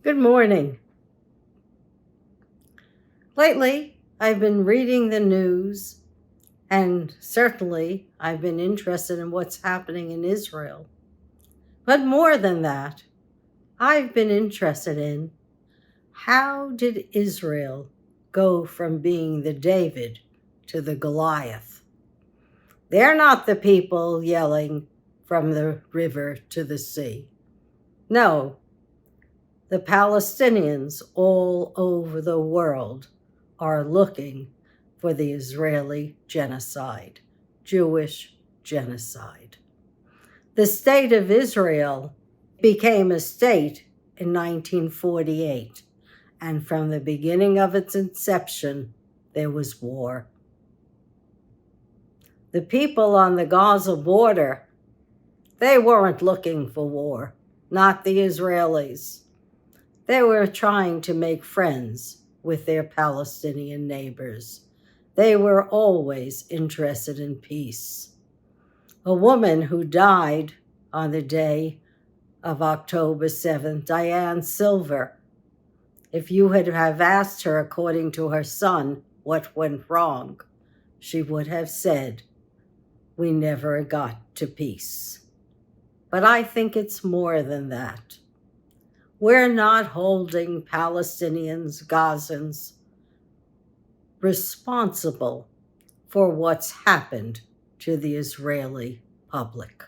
Good morning. Lately, I've been reading the news, and certainly I've been interested in what's happening in Israel. But more than that, I've been interested in how did Israel go from being the David to the Goliath? They're not the people yelling from the river to the sea. No, the Palestinians all over the world are looking for the Israeli genocide, Jewish genocide. The state of Israel became a state in 1948, and from the beginning of its inception, there was war. The people on the Gaza border, they weren't looking for war, not the Israelis. They were trying to make friends with their Palestinian neighbors. They were always interested in peace. A woman who died on the day of October 7th, Diane Silver, if you had have asked her, according to her son, what went wrong, she would have said, "We never got to peace." But I think it's more than that. We're not holding Palestinians, Gazans responsible for what's happened to the Israeli public.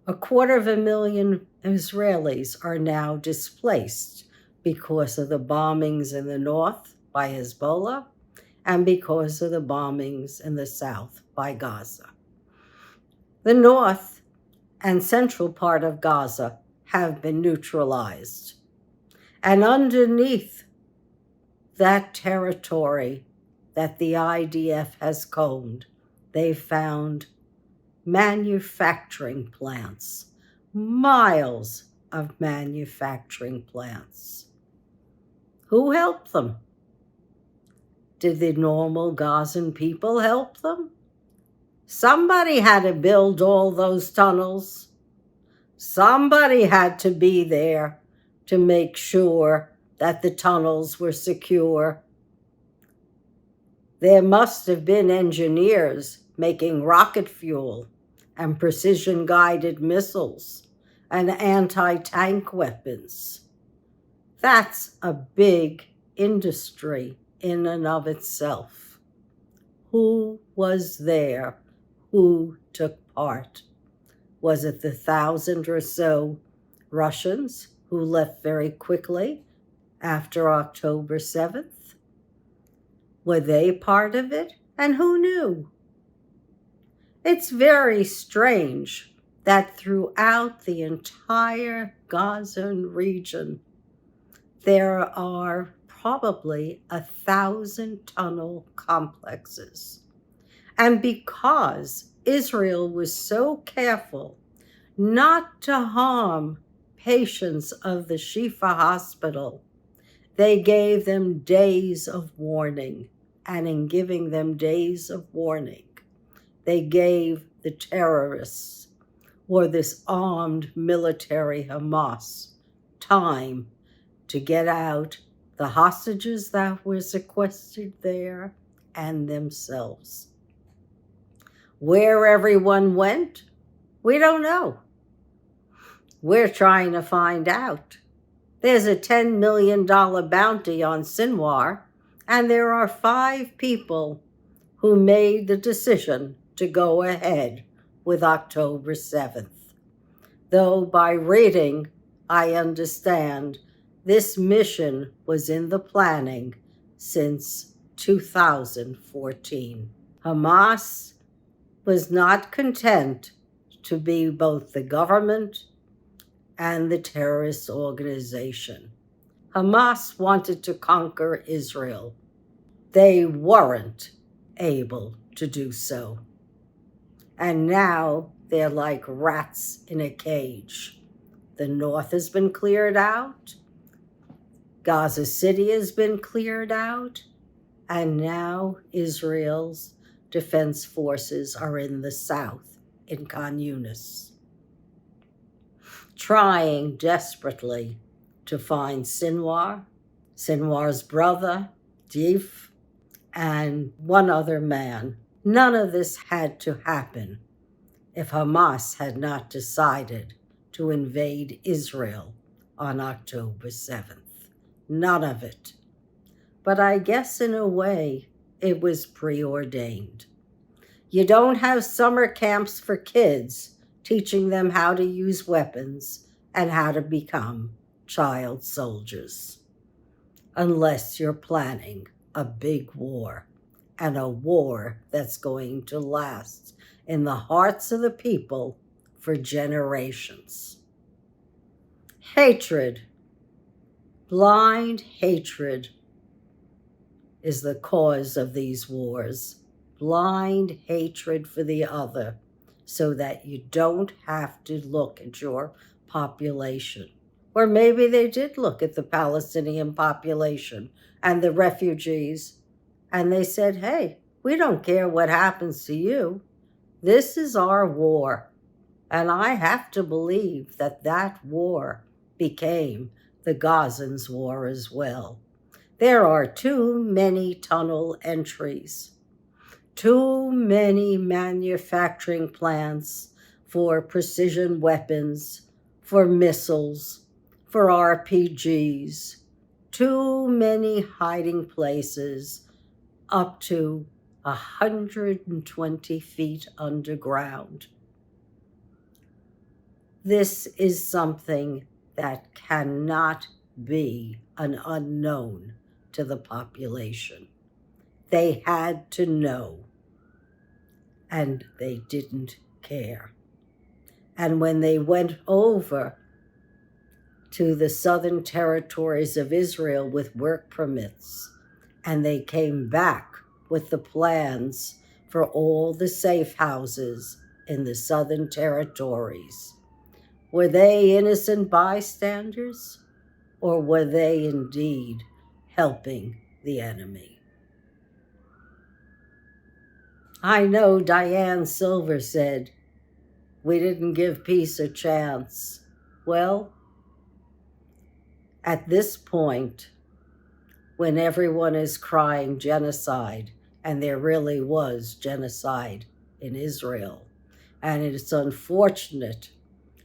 250,000 Israelis are now displaced because of the bombings in the north by Hezbollah and because of the bombings in the south by Gaza. The north and central part of Gaza have been neutralized. And underneath that territory that the IDF has combed, they found manufacturing plants, miles of manufacturing plants. Who helped them? Did the normal Gazan people help them? Somebody had to build all those tunnels. Somebody had to be there to make sure that the tunnels were secure. There must have been engineers making rocket fuel and precision-guided missiles and anti-tank weapons. That's a big industry in and of itself. Who was there? Who took part? Was it the 1,000 or so Russians who left very quickly after October 7th? Were they part of it? And who knew? It's very strange that throughout the entire Gazan region, there are probably 1,000 tunnel complexes. And because Israel was so careful not to harm patients of the Shifa hospital, they gave them days of warning. And in giving them days of warning, they gave the terrorists or this armed military Hamas time to get out the hostages that were sequestered there and themselves. Where everyone went, we don't know. We're trying to find out. There's a $10 million bounty on Sinwar, and there are 5 people who made the decision to go ahead with October 7th. Though by reading, I understand this mission was in the planning since 2014. Hamas was not content to be both the government and the terrorist organization. Hamas wanted to conquer Israel. They weren't able to do so. And now they're like rats in a cage. The north has been cleared out. Gaza City has been cleared out. And now Israel's defense forces are in the south, in Khan Yunis, trying desperately to find Sinwar, Sinwar's brother, Deif, and one other man. None of this had to happen if Hamas had not decided to invade Israel on October 7th. None of it. But I guess in a way, it was preordained. You don't have summer camps for kids teaching them how to use weapons and how to become child soldiers, unless you're planning a big war, and a war that's going to last in the hearts of the people for generations. Hatred, blind hatred, is the cause of these wars. Blind hatred for the other, so that you don't have to look at your population. Or maybe they did look at the Palestinian population and the refugees, and they said, hey, we don't care what happens to you. This is our war. And I have to believe that that war became the Gazans' war as well. There are too many tunnel entries, too many manufacturing plants for precision weapons, for missiles, for RPGs, too many hiding places up to 120 feet underground. This is something that cannot be an unknown to the population. They had to know, and they didn't care. And when they went over to the southern territories of Israel with work permits, and they came back with the plans for all the safe houses in the southern territories, were they innocent bystanders, or were they indeed helping the enemy? I know Diane Silver said, we didn't give peace a chance. Well, at this point, when everyone is crying genocide, and there really was genocide in Israel, and it's unfortunate,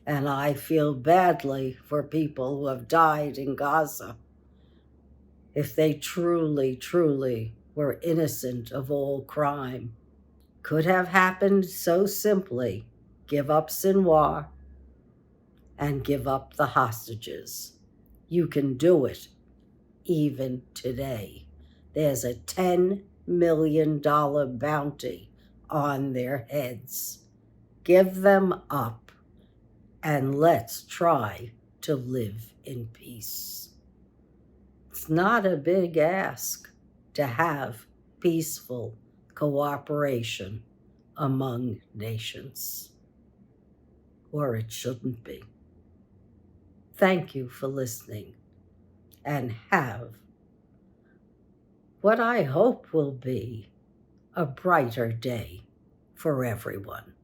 and I feel badly for people who have died in Gaza, if they truly, truly were innocent of all crime. Could have happened so simply. Give up Sinwar and give up the hostages. You can do it even today. There's a $10 million bounty on their heads. Give them up and let's try to live in peace. It's not a big ask to have peaceful cooperation among nations, or it shouldn't be. Thank you for listening, and have what I hope will be a brighter day for everyone.